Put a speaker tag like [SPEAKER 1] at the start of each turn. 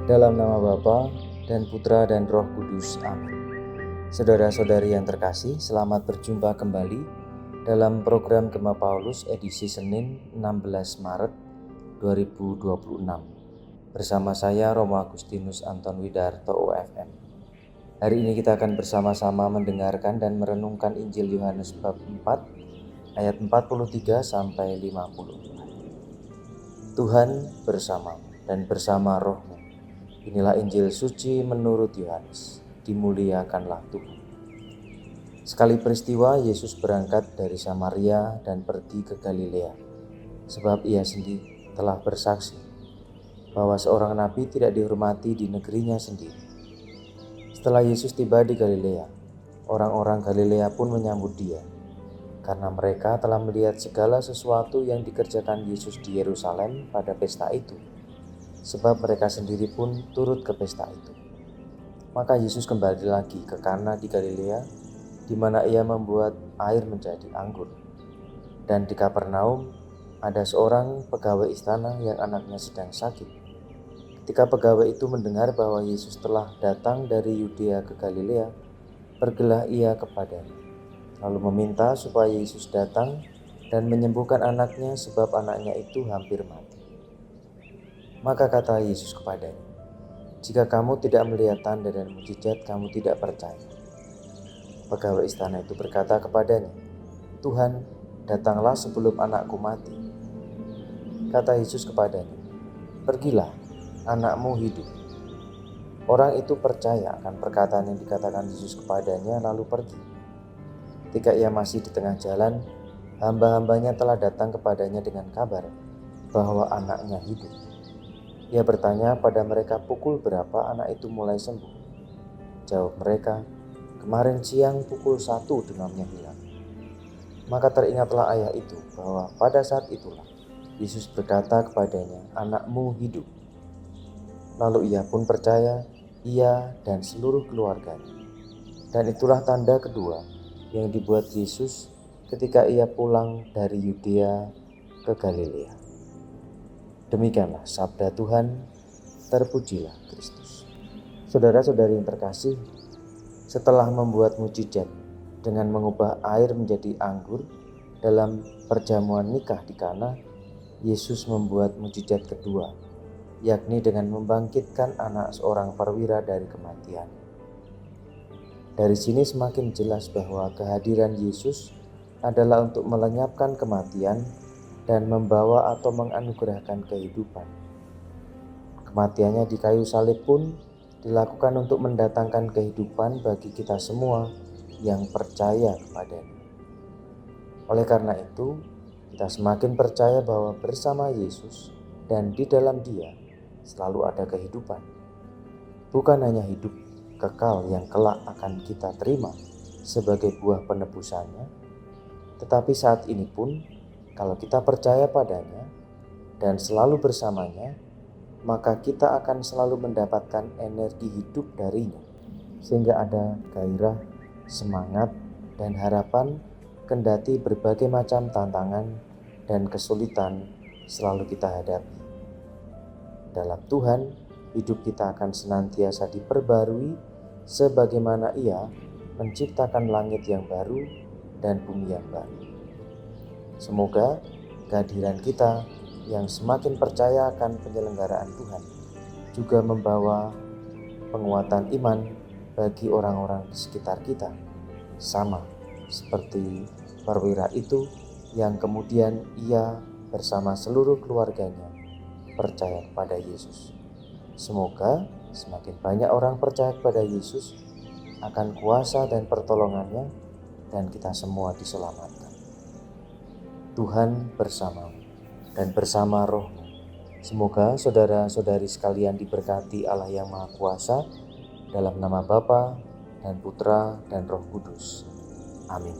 [SPEAKER 1] Dalam nama Bapa dan Putra dan Roh Kudus. Amin. Saudara-saudari yang terkasih, selamat berjumpa kembali dalam program Gema Paulus edisi Senin 16 Maret 2026. Bersama saya Romo Agustinus Anton Widarto OFM. Hari ini kita akan bersama-sama mendengarkan dan merenungkan Injil Yohanes bab 4 ayat 43 sampai 50. Tuhan bersamamu dan bersama rohmu. Inilah Injil suci menurut Yohanes. Dimuliakanlah Tuhan. Sekali peristiwa Yesus berangkat dari Samaria dan pergi ke Galilea, sebab ia sendiri telah bersaksi bahwa seorang nabi tidak dihormati di negerinya sendiri. Setelah Yesus tiba di Galilea, orang-orang Galilea pun menyambut dia, karena mereka telah melihat segala sesuatu yang dikerjakan Yesus di Yerusalem pada pesta itu. Sebab mereka sendiri pun turut ke pesta itu. Maka Yesus kembali lagi ke Kana di Galilea, di mana ia membuat air menjadi anggur. Dan di Kapernaum ada seorang pegawai istana yang anaknya sedang sakit. Ketika pegawai itu mendengar bahwa Yesus telah datang dari Yudea ke Galilea, pergilah ia kepadanya, lalu meminta supaya Yesus datang dan menyembuhkan anaknya, sebab anaknya itu hampir mati. Maka kata Yesus kepadanya, "Jika kamu tidak melihat tanda dan mukjizat, kamu tidak percaya." Pegawai istana itu berkata kepadanya, "Tuhan, datanglah sebelum anakku mati." Kata Yesus kepadanya, "Pergilah, anakmu hidup." Orang itu percaya akan perkataan yang dikatakan Yesus kepadanya, lalu pergi. Ketika ia masih di tengah jalan, hamba-hambanya telah datang kepadanya dengan kabar bahwa anaknya hidup. Ia bertanya pada mereka, pukul berapa anak itu mulai sembuh? Jawab mereka, "Kemarin siang pukul 1 demamnya hilang." Maka teringatlah ayah itu bahwa pada saat itulah Yesus berkata kepadanya, "Anakmu hidup." Lalu ia pun percaya, ia dan seluruh keluarganya. Dan itulah tanda kedua yang dibuat Yesus ketika ia pulang dari Yudea ke Galilea. Demikianlah sabda Tuhan, terpujilah Kristus. Saudara-saudari yang terkasih, setelah membuat mukjizat dengan mengubah air menjadi anggur dalam perjamuan nikah di Kana, Yesus membuat mukjizat kedua, yakni dengan membangkitkan anak seorang perwira dari kematian. Dari sini semakin jelas bahwa kehadiran Yesus adalah untuk melenyapkan kematian dan membawa atau menganugerahkan kehidupan. Kematiannya di kayu salib pun dilakukan untuk mendatangkan kehidupan bagi kita semua yang percaya kepadanya. Oleh karena itu, kita semakin percaya bahwa bersama Yesus dan di dalam Dia selalu ada kehidupan. Bukan hanya hidup kekal yang kelak akan kita terima sebagai buah penebusannya, tetapi saat ini pun kalau kita percaya padanya dan selalu bersamanya, maka kita akan selalu mendapatkan energi hidup darinya, sehingga ada gairah, semangat, dan harapan kendati berbagai macam tantangan dan kesulitan selalu kita hadapi. Dalam Tuhan, hidup kita akan senantiasa diperbarui sebagaimana Ia menciptakan langit yang baru dan bumi yang baru. Semoga kehadiran kita yang semakin percaya akan penyelenggaraan Tuhan juga membawa penguatan iman bagi orang-orang di sekitar kita, sama seperti perwira itu yang kemudian ia bersama seluruh keluarganya percaya kepada Yesus. Semoga semakin banyak orang percaya kepada Yesus akan kuasa dan pertolongannya, dan kita semua diselamatkan. Tuhan bersamamu dan bersama rohmu. Semoga saudara-saudari sekalian diberkati Allah yang Maha Kuasa, dalam nama Bapa dan Putra dan Roh Kudus. Amin.